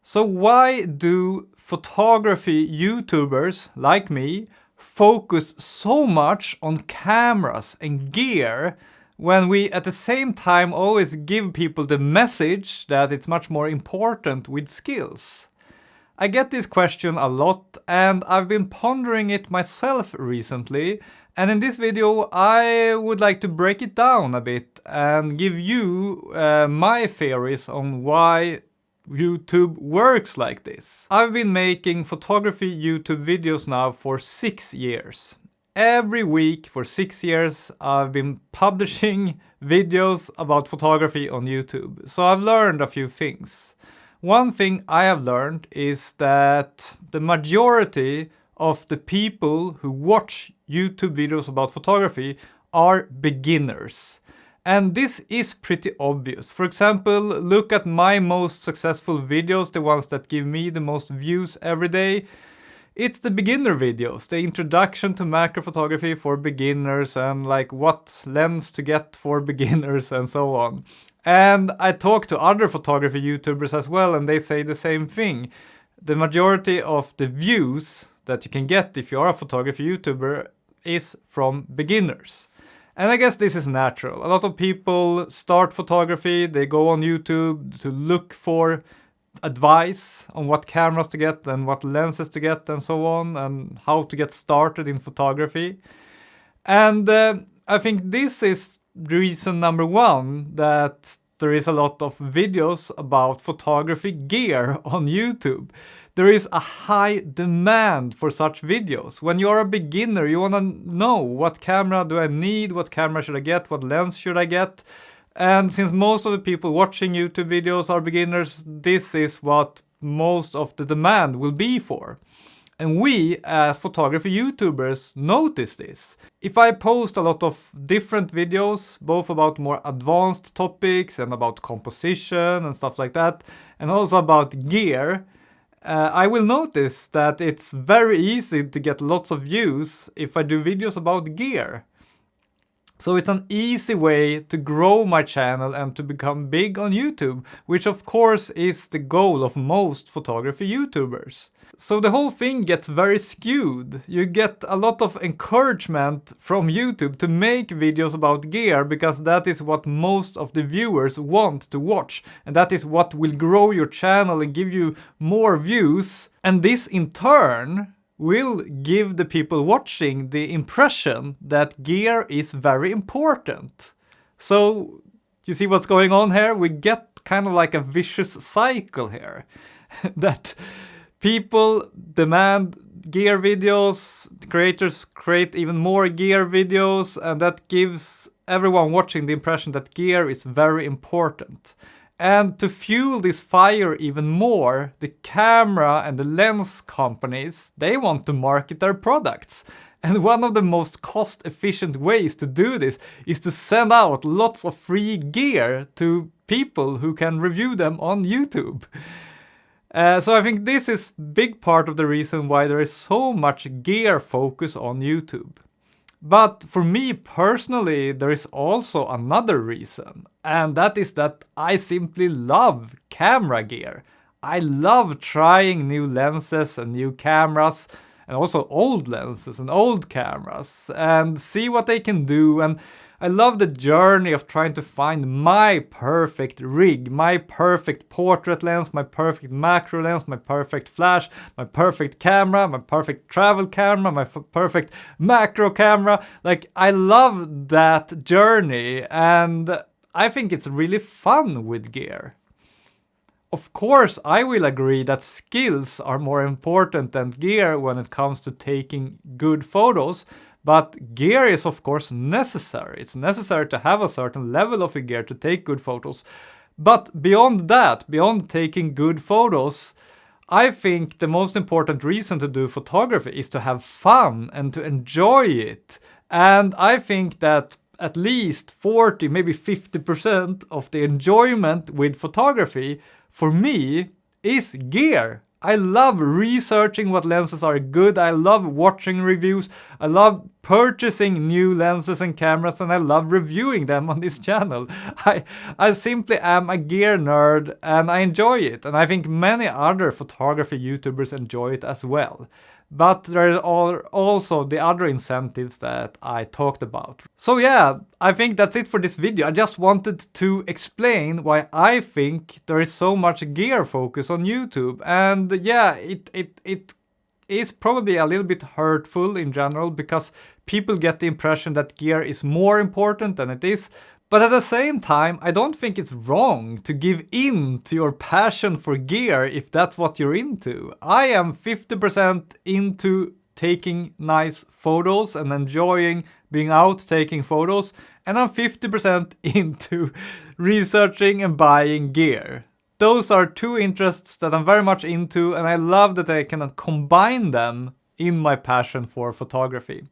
So why do photography YouTubers like me focus so much on cameras and gear when we at the same time always give people the message that it's much more important with skills? I get this question a lot and I've been pondering it myself recently, and in this video I would like to break it down a bit and give you my theories on why YouTube works like this. I've been making photography YouTube videos now for 6 years. Every week for 6 years I've been publishing videos about photography on YouTube. So I've learned a few things. One thing I have learned is that the majority of the people who watch YouTube videos about photography are beginners. And this is pretty obvious. For example, look at my most successful videos, the ones that give me the most views every day. It's the beginner videos, the introduction to macro photography for beginners and like what lens to get for beginners and so on. And I talk to other photography YouTubers as well, and they say the same thing. The majority of the views that you can get if you are a photography YouTuber is from beginners. And I guess this is natural. A lot of people start photography, they go on YouTube to look for advice on what cameras to get and what lenses to get and so on, and how to get started in photography. And I think this is reason number one that there is a lot of videos about photography gear on YouTube. There is a high demand for such videos. When you're a beginner, you want to know what camera do I need, what camera should I get, what lens should I get. And since most of the people watching YouTube videos are beginners, this is what most of the demand will be for. And we, as photography YouTubers, notice this. If I post a lot of different videos, both about more advanced topics and about composition and stuff like that, and also about gear, I will notice that it's very easy to get lots of views if I do videos about gear. So it's an easy way to grow my channel and to become big on YouTube, which of course is the goal of most photography YouTubers. So the whole thing gets very skewed. You get a lot of encouragement from YouTube to make videos about gear because that is what most of the viewers want to watch. And that is what will grow your channel and give you more views. And this in turn will give the people watching the impression that gear is very important. So you see what's going on here? We get kind of like a vicious cycle here. That people demand gear videos, creators create even more gear videos, and that gives everyone watching the impression that gear is very important. And to fuel this fire even more, the camera and the lens companies, they want to market their products. And one of the most cost-efficient ways to do this is to send out lots of free gear to people who can review them on YouTube. So I think this is a big part of the reason why there is so much gear focus on YouTube. But for me personally, there is also another reason, and that is that I simply love camera gear. I love trying new lenses and new cameras, and also old lenses and old cameras, and see what they can do. And I love the journey of trying to find my perfect rig, my perfect portrait lens, my perfect macro lens, my perfect flash, my perfect camera, my perfect travel camera, my perfect macro camera. Like, I love that journey, and I think it's really fun with gear. Of course, I will agree that skills are more important than gear when it comes to taking good photos. But gear is of course necessary. It's necessary to have a certain level of gear to take good photos. But beyond that, beyond taking good photos, I think the most important reason to do photography is to have fun and to enjoy it. And I think that at least 40, maybe 50% of the enjoyment with photography, for me, is gear. I love researching what lenses are good, I love watching reviews, I love purchasing new lenses and cameras, and I love reviewing them on this channel. I simply am a gear nerd and I enjoy it, and I think many other photography YouTubers enjoy it as well. But there are also the other incentives that I talked about. So yeah, I think that's it for this video. I just wanted to explain why I think there is so much gear focus on YouTube. And yeah, it is probably a little bit hurtful in general because people get the impression that gear is more important than it is. But at the same time, I don't think it's wrong to give in to your passion for gear if that's what you're into. I am 50% into taking nice photos and enjoying being out taking photos, and I'm 50% into researching and buying gear. Those are two interests that I'm very much into, and I love that I can combine them in my passion for photography.